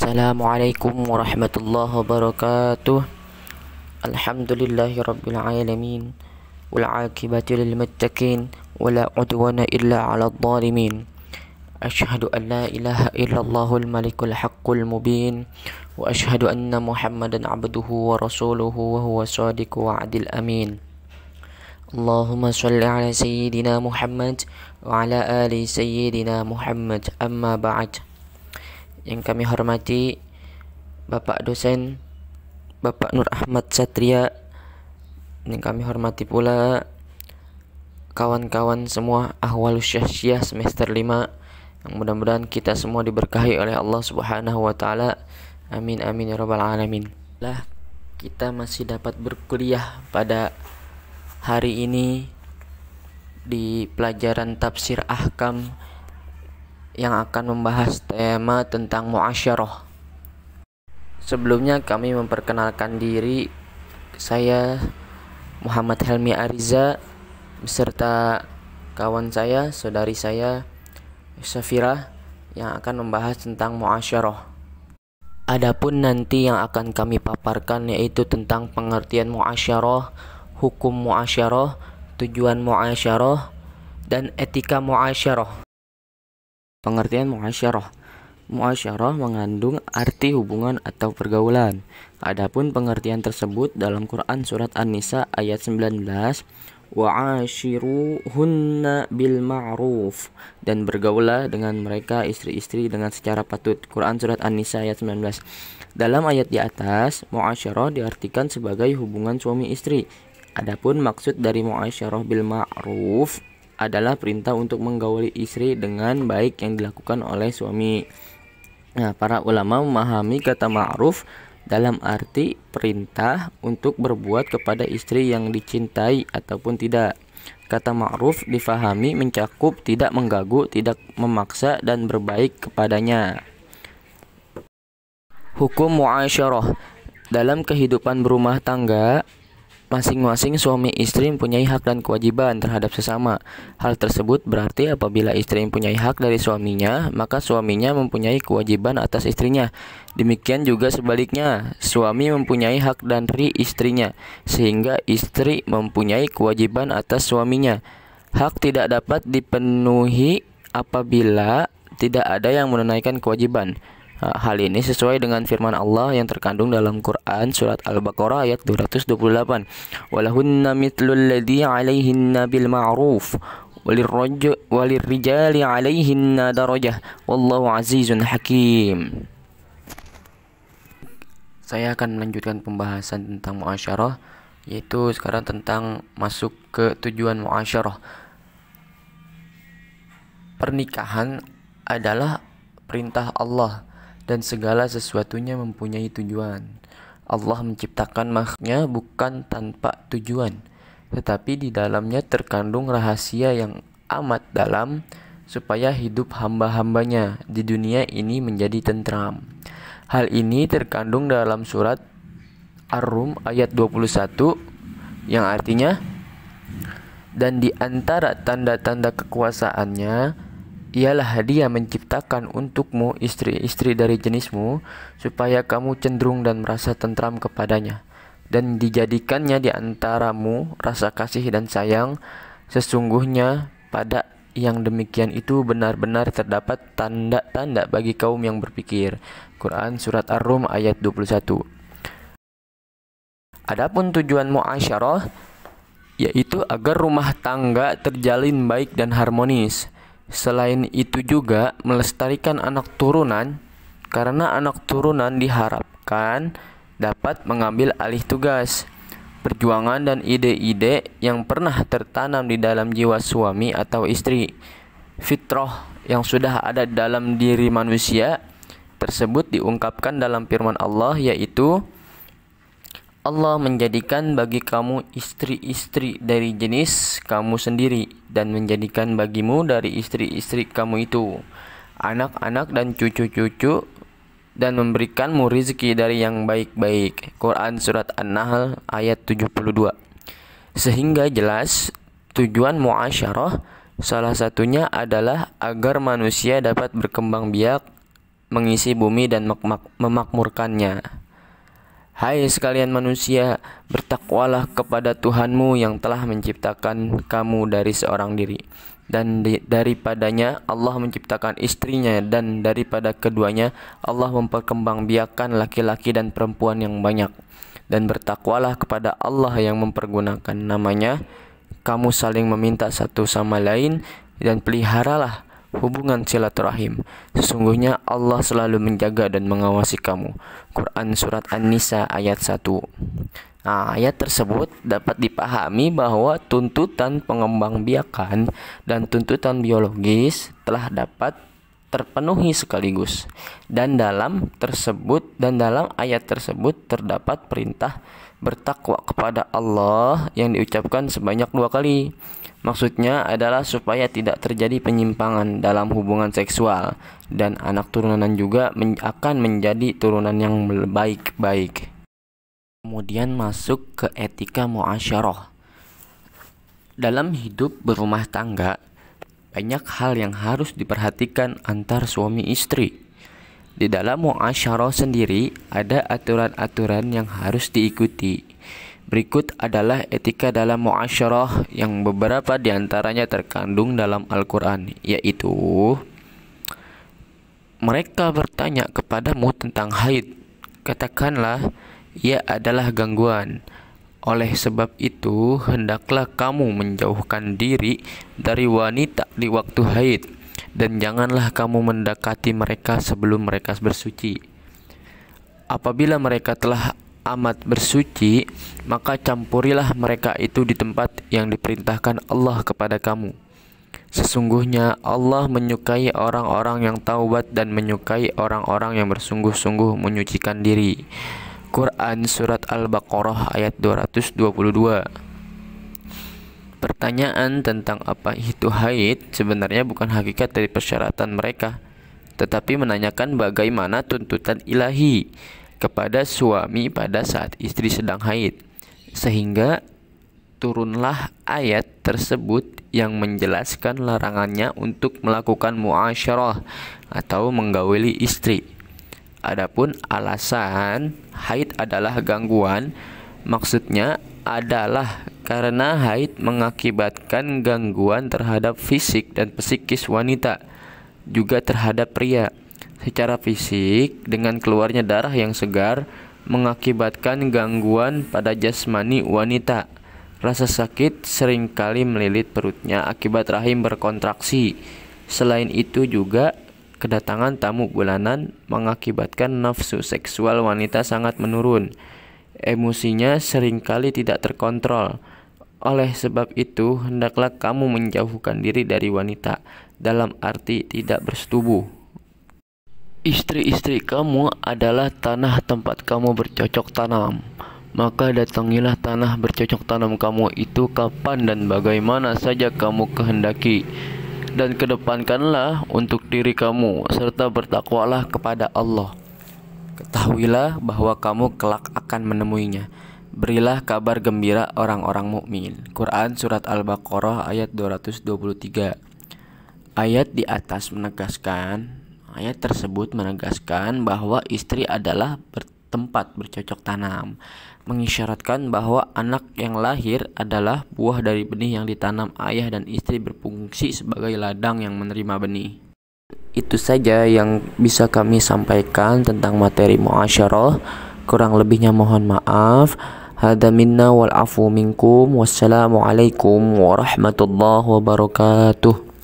Assalamualaikum warahmatullahi wabarakatuh. Alhamdulillahi rabbil alamin. Wal aqibatu lil muttaqin wala udwana illa 'alal zalimin. Asyhadu an la ilaha illallahul malikul haqqul mubin wa asyhadu anna Muhammadan 'abduhu wa rasuluhu wa huwa shadiqul wa'dil amin. Allahumma shalli ala sayyidina Muhammad wa ala ali sayyidina Muhammad, amma ba'd. Yang kami hormati Bapak dosen Bapak Nur Ahmad Satria, yang kami hormati pula kawan-kawan semua Ahwalus Syahsiah semester 5, yang mudah-mudahan kita semua diberkahi oleh Allah Subhanahu wa taala. Amin amin ya rabbal alamin. Lah, kita masih dapat berkuliah pada hari ini di pelajaran tafsir ahkam yang akan membahas tema tentang muasyarah. Sebelumnya kami memperkenalkan diri. Saya Muhammad Helmi Ariza beserta kawan saya, saudari saya Safira, yang akan membahas tentang muasyarah. Adapun nanti yang akan kami paparkan yaitu tentang pengertian muasyarah, hukum muasyarah, tujuan muasyarah, dan etika muasyarah. Pengertian muasyarah. Muasyarah mengandung arti hubungan atau pergaulan. Adapun pengertian tersebut dalam Quran surat An-Nisa ayat 19, wa'ashiruhunna bil ma'ruf, dan bergaulah dengan mereka istri-istri dengan secara patut. Quran surat An-Nisa ayat 19. Dalam ayat di atas, muasyarah diartikan sebagai hubungan suami istri. Adapun maksud dari muasyarah bil ma'ruf adalah perintah untuk menggauli istri dengan baik yang dilakukan oleh suami. Nah, para ulama memahami kata ma'ruf dalam arti perintah untuk berbuat kepada istri yang dicintai ataupun tidak. Kata ma'ruf difahami mencakup tidak mengganggu, tidak memaksa, dan berbaik kepadanya. Hukum muasyarah. Dalam kehidupan berumah tangga, masing-masing suami istri mempunyai hak dan kewajiban terhadap sesama. Hal tersebut berarti apabila istri mempunyai hak dari suaminya, maka suaminya mempunyai kewajiban atas istrinya. Demikian juga sebaliknya, suami mempunyai hak dari istrinya, sehingga istri mempunyai kewajiban atas suaminya. Hak tidak dapat dipenuhi apabila tidak ada yang menunaikan kewajiban. Hal ini sesuai dengan firman Allah yang terkandung dalam Quran surat Al-Baqarah ayat 228. Walahunna mithlul ladzi 'alaihinna bil ma'ruf walirrijali 'alaihinna darajah wallahu azizun hakim. Saya akan melanjutkan pembahasan tentang muasyarah, yaitu sekarang tentang masuk ke tujuan muasyarah. Pernikahan adalah perintah Allah dan segala sesuatunya mempunyai tujuan. Allah menciptakan makhluknya bukan tanpa tujuan, tetapi di dalamnya terkandung rahasia yang amat dalam supaya hidup hamba-hambanya di dunia ini menjadi tentram. Hal ini terkandung dalam surat Ar-Rum ayat 21 yang artinya, dan di antara tanda-tanda kekuasaannya ialah Dia menciptakan untukmu istri-istri dari jenismu supaya kamu cenderung dan merasa tentram kepadanya, dan dijadikannya di antaramu rasa kasih dan sayang. Sesungguhnya pada yang demikian itu benar-benar terdapat tanda-tanda bagi kaum yang berpikir. Quran surat Ar-Rum ayat 21. Adapun tujuan muasyarah yaitu agar rumah tangga terjalin baik dan harmonis. Selain itu juga melestarikan anak turunan, karena anak turunan diharapkan dapat mengambil alih tugas, perjuangan, dan ide-ide yang pernah tertanam di dalam jiwa suami atau istri. Fitrah yang sudah ada dalam diri manusia tersebut diungkapkan dalam firman Allah, yaitu Allah menjadikan bagi kamu istri-istri dari jenis kamu sendiri, dan menjadikan bagimu dari istri-istri kamu itu anak-anak dan cucu-cucu, dan memberikanmu rizki dari yang baik-baik. Quran surat An-Nahl ayat 72. Sehingga jelas tujuan muasyarah salah satunya adalah agar manusia dapat berkembang biak mengisi bumi dan memakmurkannya. Hai sekalian manusia, bertakwalah kepada Tuhanmu yang telah menciptakan kamu dari seorang diri, dan daripadanya Allah menciptakan istrinya, dan daripada keduanya Allah memperkembangbiakan laki-laki dan perempuan yang banyak. Dan bertakwalah kepada Allah yang mempergunakan namanya kamu saling meminta satu sama lain, dan peliharalah hubungan silaturahim. Sesungguhnya Allah selalu menjaga dan mengawasi kamu. Quran Surat An-Nisa ayat 1. Ayat tersebut dapat dipahami bahwa tuntutan pengembangbiakan dan tuntutan biologis telah dapat terpenuhi sekaligus. Dan dalam ayat tersebut terdapat perintah bertakwa kepada Allah yang diucapkan sebanyak 2 kali. Maksudnya adalah supaya tidak terjadi penyimpangan dalam hubungan seksual, dan anak turunan juga akan menjadi turunan yang baik-baik. Kemudian masuk ke etika muasyarah. Dalam hidup berumah tangga, banyak hal yang harus diperhatikan antar suami istri. Di dalam muasyarah sendiri ada aturan-aturan yang harus diikuti. Berikut adalah etika dalam muasyarah yang beberapa diantaranya terkandung dalam Al-Quran, yaitu: mereka bertanya kepadamu tentang haid, katakanlah ia adalah gangguan. Oleh sebab itu, hendaklah kamu menjauhkan diri dari wanita di waktu haid, dan janganlah kamu mendekati mereka sebelum mereka bersuci. Apabila mereka telah amat bersuci, maka campurilah mereka itu di tempat yang diperintahkan Allah kepada kamu. Sesungguhnya Allah menyukai orang-orang yang taubat dan menyukai orang-orang yang bersungguh-sungguh menyucikan diri. Quran Surat Al-Baqarah ayat 222. Pertanyaan tentang apa itu haid sebenarnya bukan hakikat dari persyaratan mereka, tetapi menanyakan bagaimana tuntutan ilahi kepada suami pada saat istri sedang haid, sehingga turunlah ayat tersebut yang menjelaskan larangannya untuk melakukan muasyarah atau menggauli istri. Adapun alasan haid adalah gangguan, maksudnya adalah karena haid mengakibatkan gangguan terhadap fisik dan psikis wanita, juga terhadap pria. Secara fisik, dengan keluarnya darah yang segar mengakibatkan gangguan pada jasmani wanita. Rasa sakit seringkali melilit perutnya akibat rahim berkontraksi. Selain itu juga, kedatangan tamu bulanan mengakibatkan nafsu seksual wanita sangat menurun. Emosinya seringkali tidak terkontrol. Oleh sebab itu, hendaklah kamu menjauhkan diri dari wanita, dalam arti tidak bersetubuh. Istri-istri kamu adalah tanah tempat kamu bercocok tanam. Maka datangilah tanah bercocok tanam kamu itu kapan dan bagaimana saja kamu kehendaki, dan kedepankanlah untuk diri kamu, serta bertakwalah kepada Allah. Ketahuilah bahwa kamu kelak akan menemuinya. Berilah kabar gembira orang-orang mukmin. Quran Surat Al-Baqarah ayat 223. Ayat tersebut menegaskan bahwa istri adalah tempat bercocok tanam, mengisyaratkan bahwa anak yang lahir adalah buah dari benih yang ditanam ayah, dan istri berfungsi sebagai ladang yang menerima benih. Itu saja yang bisa kami sampaikan tentang materi muasyarah. Kurang lebihnya mohon maaf. Hada minna wal afu minkum. Wassalamualaikum warahmatullahi wabarakatuh.